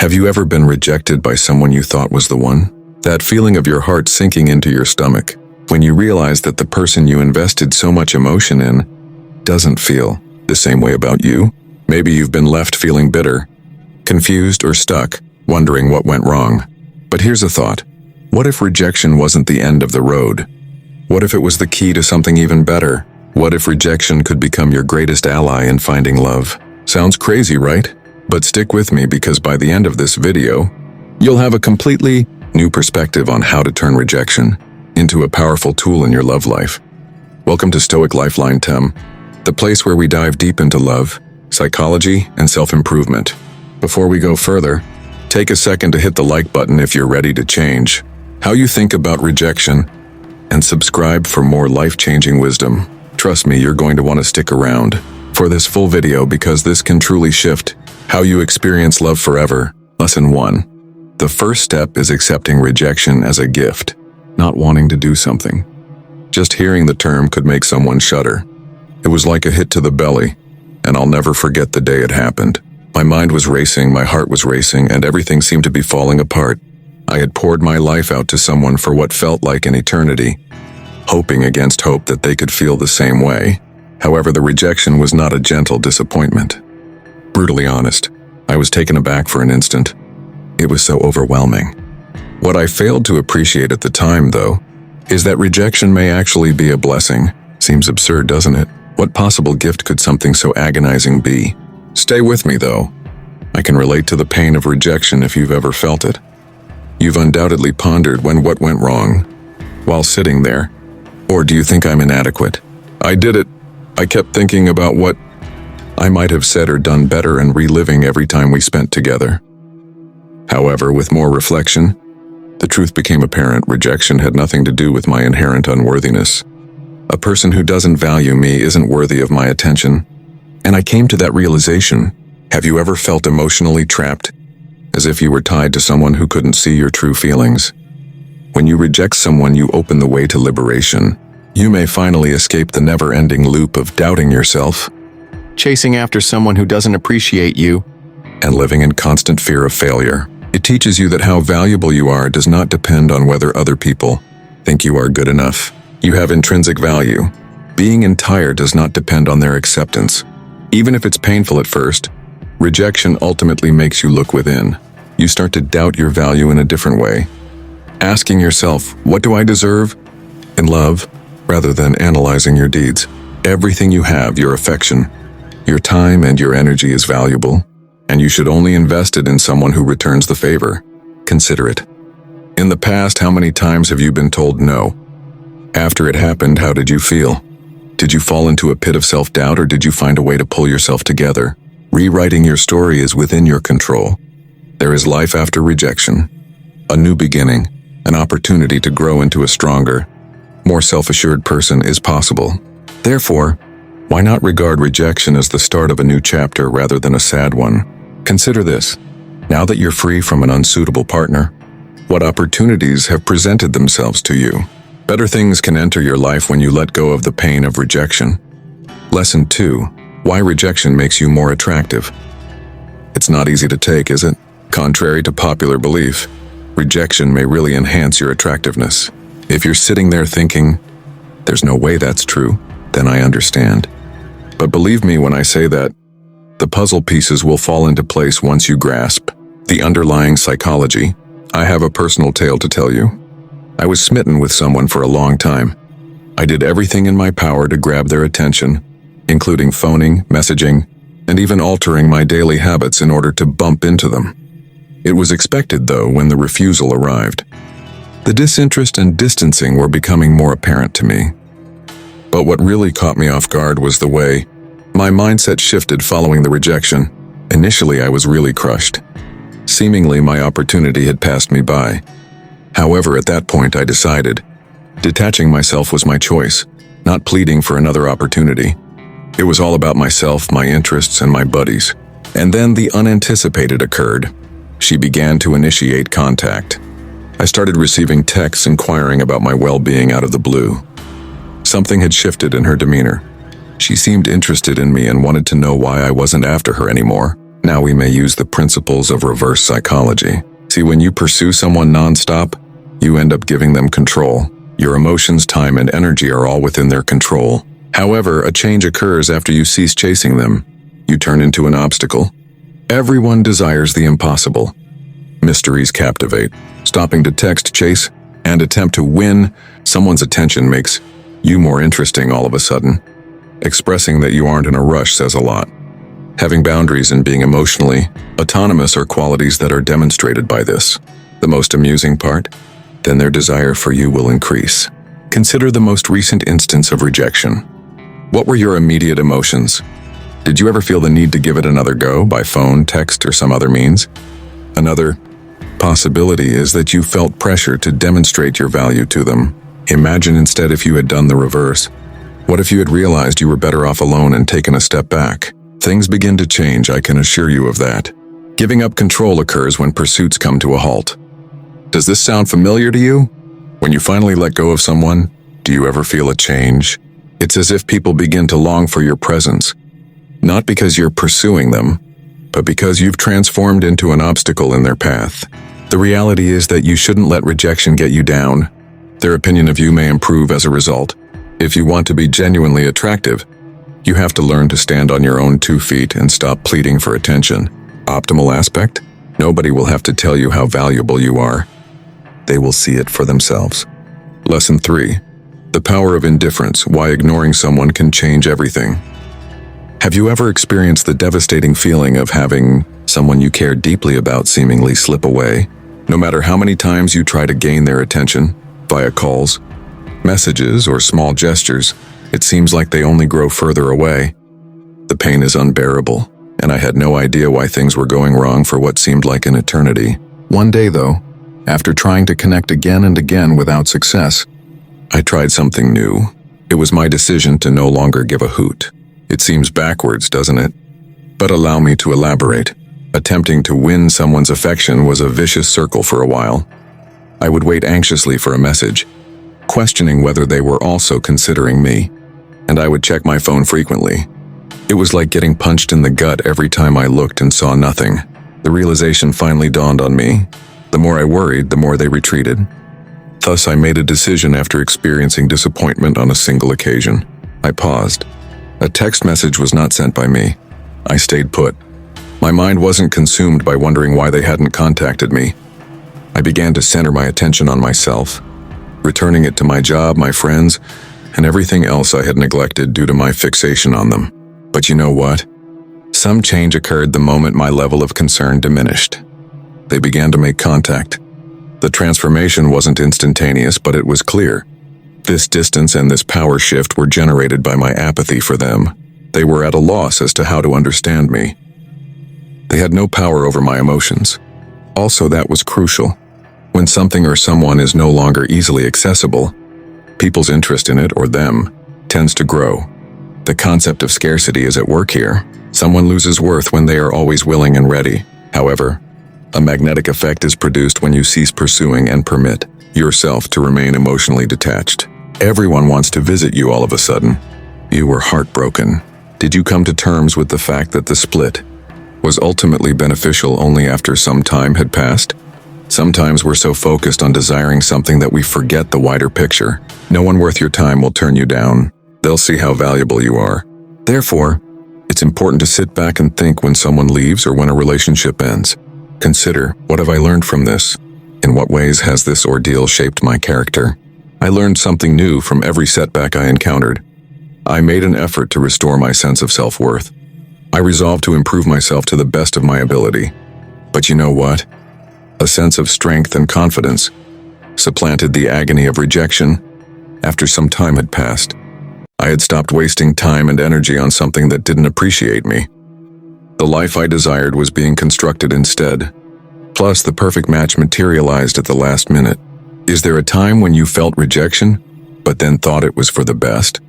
Have you ever been rejected by someone you thought was the one? That feeling of your heart sinking into your stomach when you realize that the person you invested so much emotion in doesn't feel the same way about you? Maybe you've been left feeling bitter, confused, or stuck, wondering what went wrong. But here's a thought. What if rejection wasn't the end of the road? What if it was the key to something even better? What if rejection could become your greatest ally in finding love? Sounds crazy, right? But stick with me, because by the end of this video, you'll have a completely new perspective on how to turn rejection into a powerful tool in your love life. Welcome to Stoic Lifeline, the place where we dive deep into love, psychology, and self-improvement. Before we go further, take a second to hit the like button if you're ready to change how you think about rejection, and subscribe for more life-changing wisdom. Trust me, you're going to want to stick around for this full video, because this can truly shift how you experience love forever. Lesson 1. The first step is accepting rejection as a gift, not wanting to do something. Just hearing the term could make someone shudder. It was like a hit to the belly, and I'll never forget the day it happened. My mind was racing, my heart was racing, and everything seemed to be falling apart. I had poured my life out to someone for what felt like an eternity, hoping against hope that they could feel the same way. However, the rejection was not a gentle disappointment. Brutally honest, I was taken aback for an instant. It was so overwhelming. What I failed to appreciate at the time, though, is that rejection may actually be a blessing. Seems absurd, doesn't it? What possible gift could something so agonizing be? Stay with me, though. I can relate to the pain of rejection if you've ever felt it. You've undoubtedly pondered what went wrong while sitting there. Or do you think I'm inadequate? I did it. I kept thinking about what I might have said or done better and reliving every time we spent together. However, with more reflection, the truth became apparent. Rejection had nothing to do with my inherent unworthiness. A person who doesn't value me isn't worthy of my attention. And I came to that realization. Have you ever felt emotionally trapped, as if you were tied to someone who couldn't see your true feelings? When you reject someone, you open the way to liberation. You may finally escape the never-ending loop of doubting yourself, chasing after someone who doesn't appreciate you, and living in constant fear of failure. It teaches you that how valuable you are does not depend on whether other people think you are good enough. You have intrinsic value. Being entire does not depend on their acceptance. Even if it's painful at first, rejection ultimately makes you look within. You start to doubt your value in a different way, asking yourself, what do I deserve in love, rather than analyzing your deeds. Everything you have, your affection, your time, and your energy is valuable, and you should only invest it in someone who returns the favor. Consider it. In the past, how many times have you been told no? After it happened, how did you feel? Did you fall into a pit of self-doubt, or did you find a way to pull yourself together? Rewriting your story is within your control. There is life after rejection, a new beginning, an opportunity to grow into a stronger, more self-assured person is possible. Therefore, why not regard rejection as the start of a new chapter rather than a sad one? Consider this. Now that you're free from an unsuitable partner, what opportunities have presented themselves to you? Better things can enter your life when you let go of the pain of rejection. Lesson 2. Why rejection makes you more attractive. It's not easy to take, is it? Contrary to popular belief, rejection may really enhance your attractiveness. If you're sitting there thinking, there's no way that's true, then I understand. But believe me when I say that the puzzle pieces will fall into place once you grasp the underlying psychology. I have a personal tale to tell you. I was smitten with someone for a long time. I did everything in my power to grab their attention, including phoning, messaging, and even altering my daily habits in order to bump into them. It was expected, though, when the refusal arrived. The disinterest and distancing were becoming more apparent to me. But what really caught me off guard was the way my mindset shifted following the rejection. Initially, I was really crushed. Seemingly, my opportunity had passed me by. However, at that point, I decided detaching myself was my choice, not pleading for another opportunity. It was all about myself, my interests, and my buddies. And then the unanticipated occurred. She began to initiate contact. I started receiving texts inquiring about my well-being out of the blue. Something had shifted in her demeanor. She seemed interested in me and wanted to know why I wasn't after her anymore. Now we may use the principles of reverse psychology. See, when you pursue someone nonstop, you end up giving them control. Your emotions, time, and energy are all within their control. However, a change occurs after you cease chasing them. You turn into an obstacle. Everyone desires the impossible. Mysteries captivate. Stopping to text, chase, and attempt to win someone's attention makes you more interesting all of a sudden. Expressing that you aren't in a rush says a lot. Having boundaries and being emotionally autonomous are qualities that are demonstrated by this. The most amusing part? Then their desire for you will increase. Consider the most recent instance of rejection. What were your immediate emotions? Did you ever feel the need to give it another go by phone, text, or some other means? Another possibility is that you felt pressure to demonstrate your value to them. Imagine instead if you had done the reverse. What if you had realized you were better off alone and taken a step back? Things begin to change, I can assure you of that. Giving up control occurs when pursuits come to a halt. Does this sound familiar to you? When you finally let go of someone, do you ever feel a change? It's as if people begin to long for your presence. Not because you're pursuing them, but because you've transformed into an obstacle in their path. The reality is that you shouldn't let rejection get you down. Their opinion of you may improve as a result. If you want to be genuinely attractive, you have to learn to stand on your own 2 feet and stop pleading for attention. Optimal aspect? Nobody will have to tell you how valuable you are. They will see it for themselves. Lesson 3. The power of indifference, why ignoring someone can change everything. Have you ever experienced the devastating feeling of having someone you care deeply about seemingly slip away? No matter how many times you try to gain their attention, via calls, messages, or small gestures, it seems like they only grow further away. The pain is unbearable, and I had no idea why things were going wrong for what seemed like an eternity. One day, though, after trying to connect again and again without success, I tried something new. It was my decision to no longer give a hoot. It seems backwards, doesn't it? But allow me to elaborate. Attempting to win someone's affection was a vicious circle for a while. I would wait anxiously for a message, questioning whether they were also considering me, and I would check my phone frequently. It was like getting punched in the gut every time I looked and saw nothing. The realization finally dawned on me. The more I worried, the more they retreated. Thus, I made a decision after experiencing disappointment on a single occasion. I paused. A text message was not sent by me. I stayed put. My mind wasn't consumed by wondering why they hadn't contacted me. I began to center my attention on myself, returning it to my job, my friends, and everything else I had neglected due to my fixation on them. But you know what? Some change occurred the moment my level of concern diminished. They began to make contact. The transformation wasn't instantaneous, but it was clear. This distance and this power shift were generated by my apathy for them. They were at a loss as to how to understand me. They had no power over my emotions. Also, that was crucial. When something or someone is no longer easily accessible, people's interest in it or them tends to grow. The concept of scarcity is at work here. Someone loses worth when they are always willing and ready. However, a magnetic effect is produced when you cease pursuing and permit yourself to remain emotionally detached. Everyone wants to visit you all of a sudden. You were heartbroken. Did you come to terms with the fact that the split was ultimately beneficial only after some time had passed? Sometimes we're so focused on desiring something that we forget the wider picture. No one worth your time will turn you down. They'll see how valuable you are. Therefore, it's important to sit back and think when someone leaves or when a relationship ends. Consider, what have I learned from this? In what ways has this ordeal shaped my character? I learned something new from every setback I encountered. I made an effort to restore my sense of self-worth. I resolved to improve myself to the best of my ability. But you know what? A sense of strength and confidence supplanted the agony of rejection. After some time had passed, I had stopped wasting time and energy on something that didn't appreciate me. The life I desired was being constructed instead. Plus, the perfect match materialized at the last minute. Is there a time when you felt rejection, but then thought it was for the best?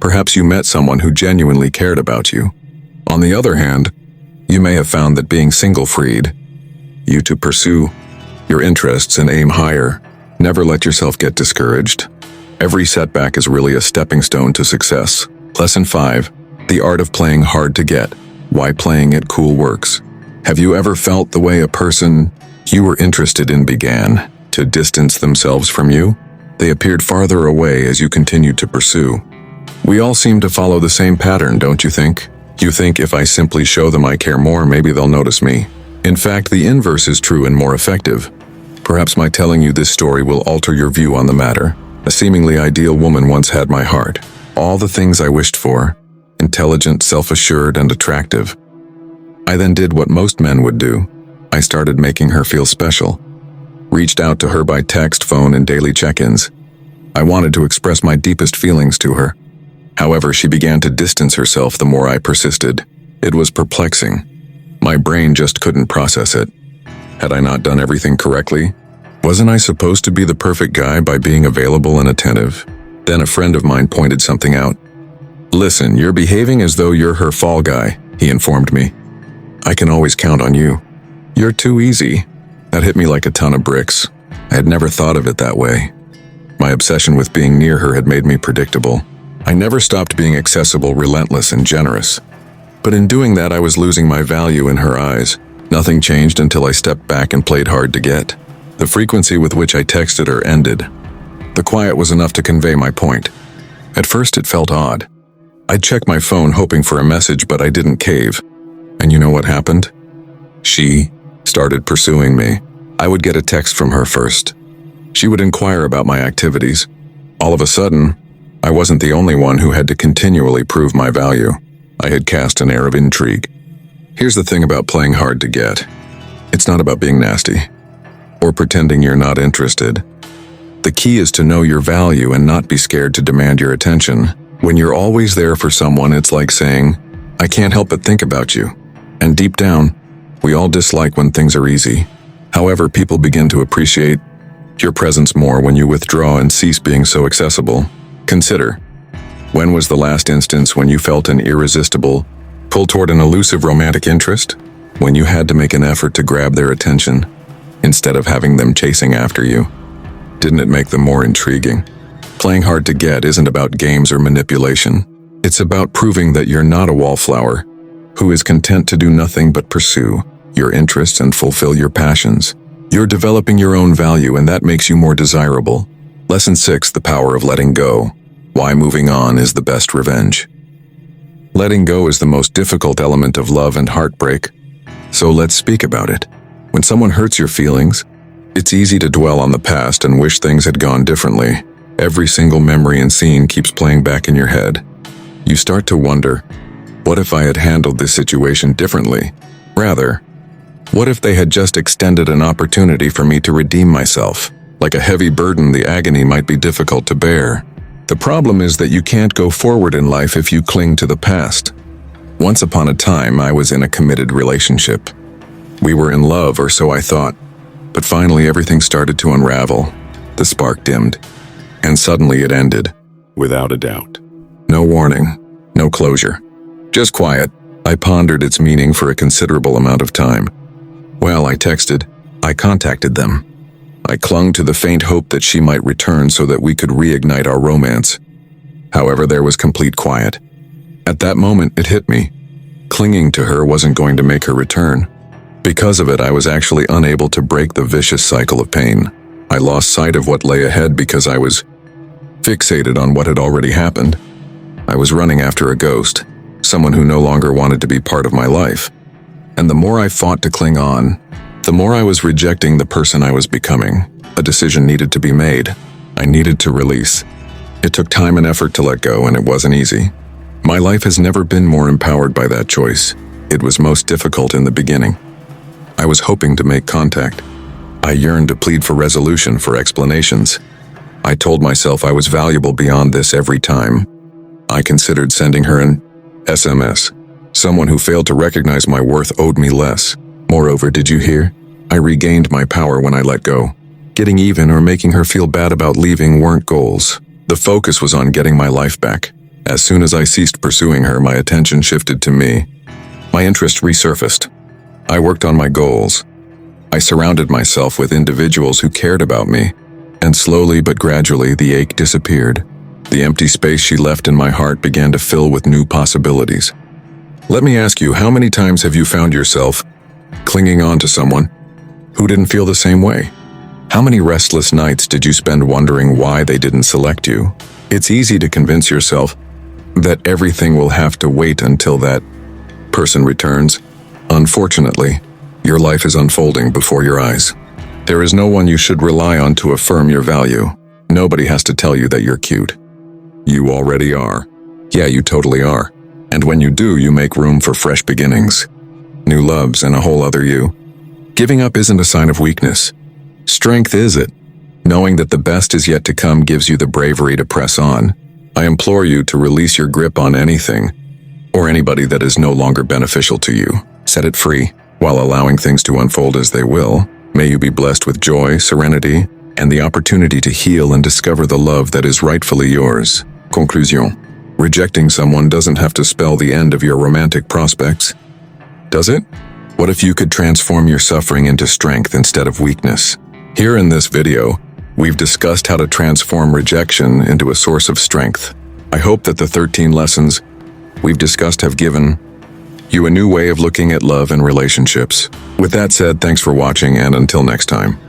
Perhaps you met someone who genuinely cared about you. On the other hand, you may have found that being single freed you to pursue your interests and aim higher. Never let yourself get discouraged. Every setback is really a stepping stone to success. Lesson 5. The art of playing hard to get. why playing it cool works. Have you ever felt the way a person you were interested in began to distance themselves from you? They appeared farther away as you continued to pursue. We all seem to follow the same pattern, don't you think? You think if I simply show them I care more, maybe they'll notice me. In fact, the inverse is true and more effective. Perhaps my telling you this story will alter your view on the matter. A seemingly ideal woman once had my heart. All the things I wished for. Intelligent, self-assured, and attractive. I then did what most men would do. I started making her feel special. Reached out to her by text, phone, and daily check-ins. I wanted to express my deepest feelings to her. However, she began to distance herself the more I persisted. It was perplexing. My brain just couldn't process it. Had I not done everything correctly? Wasn't I supposed to be the perfect guy by being available and attentive? Then a friend of mine pointed something out. "Listen, you're behaving as though you're her fall guy," he informed me. "I can always count on you. You're too easy." That hit me like a ton of bricks. I had never thought of it that way. My obsession with being near her had made me predictable. I never stopped being accessible, relentless, and generous. But in doing that, I was losing my value in her eyes. Nothing changed until I stepped back and played hard to get. The frequency with which I texted her ended. The quiet was enough to convey my point. At first, it felt odd. I'd check my phone hoping for a message, but I didn't cave. And you know what happened? She started pursuing me. I would get a text from her first. She would inquire about my activities. All of a sudden, I wasn't the only one who had to continually prove my value. I had cast an air of intrigue. Here's the thing about playing hard to get. It's not about being nasty or pretending you're not interested. The key is to know your value and not be scared to demand your attention. When you're always there for someone, it's like saying, "I can't help but think about you." And deep down, we all dislike when things are easy. However, people begin to appreciate your presence more when you withdraw and cease being so accessible. Consider, when was the last instance when you felt an irresistible pull toward an elusive romantic interest? When you had to make an effort to grab their attention, instead of having them chasing after you? Didn't it make them more intriguing? Playing hard to get isn't about games or manipulation. It's about proving that you're not a wallflower who is content to do nothing but pursue your interests and fulfill your passions. You're developing your own value, and that makes you more desirable. Lesson 6, the power of letting go. Why moving on is the best revenge. Letting go is the most difficult element of love and heartbreak. So let's speak about it. When someone hurts your feelings, it's easy to dwell on the past and wish things had gone differently. Every single memory and scene keeps playing back in your head. You start to wonder, what if I had handled this situation differently? Rather, what if they had just extended an opportunity for me to redeem myself? Like a heavy burden, the agony might be difficult to bear. The problem is that you can't go forward in life if you cling to the past. Once upon a time, I was in a committed relationship. We were in love, or so I thought. But finally, everything started to unravel. The spark dimmed. And suddenly it ended. Without a doubt. No warning. No closure. Just quiet. I pondered its meaning for a considerable amount of time. Well, I texted. I contacted them. I clung to the faint hope that she might return so that we could reignite our romance. However, there was complete quiet. At that moment, it hit me. Clinging to her wasn't going to make her return. Because of it, I was actually unable to break the vicious cycle of pain. I lost sight of what lay ahead because I was fixated on what had already happened. I was running after a ghost, someone who no longer wanted to be part of my life. And the more I fought to cling on, the more I was rejecting the person I was becoming. A decision needed to be made. I needed to release. It took time and effort to let go, and it wasn't easy. My life has never been more empowered by that choice. It was most difficult in the beginning. I was hoping to make contact. I yearned to plead for resolution, for explanations. I told myself I was valuable beyond this every time. I considered sending her an SMS. Someone who failed to recognize my worth owed me less. Moreover, did you hear? I regained my power when I let go. Getting even or making her feel bad about leaving weren't goals. The focus was on getting my life back. As soon as I ceased pursuing her, my attention shifted to me. My interest resurfaced. I worked on my goals. I surrounded myself with individuals who cared about me. And slowly but gradually, the ache disappeared. The empty space she left in my heart began to fill with new possibilities. Let me ask you, how many times have you found yourself clinging on to someone who didn't feel the same way? How many restless nights did you spend wondering why they didn't select you? It's easy to convince yourself that everything will have to wait until that person returns. Unfortunately, your life is unfolding before your eyes. There is no one you should rely on to affirm your value. Nobody has to tell you that you're cute. You already are. Yeah, you totally are. And when you do, you make room for fresh beginnings, new loves, and a whole other you. Giving up isn't a sign of weakness. Strength is it. Knowing that the best is yet to come gives you the bravery to press on. I implore you to release your grip on anything or anybody that is no longer beneficial to you. Set it free while allowing things to unfold as they will. May you be blessed with joy, serenity, and the opportunity to heal and discover the love that is rightfully yours. Conclusion. Rejecting someone doesn't have to spell the end of your romantic prospects, does it? What if you could transform your suffering into strength instead of weakness? Here in this video, we've discussed how to transform rejection into a source of strength. I hope that the 13 lessons we've discussed have given you a new way of looking at love and relationships. With that said, thanks for watching, and until next time.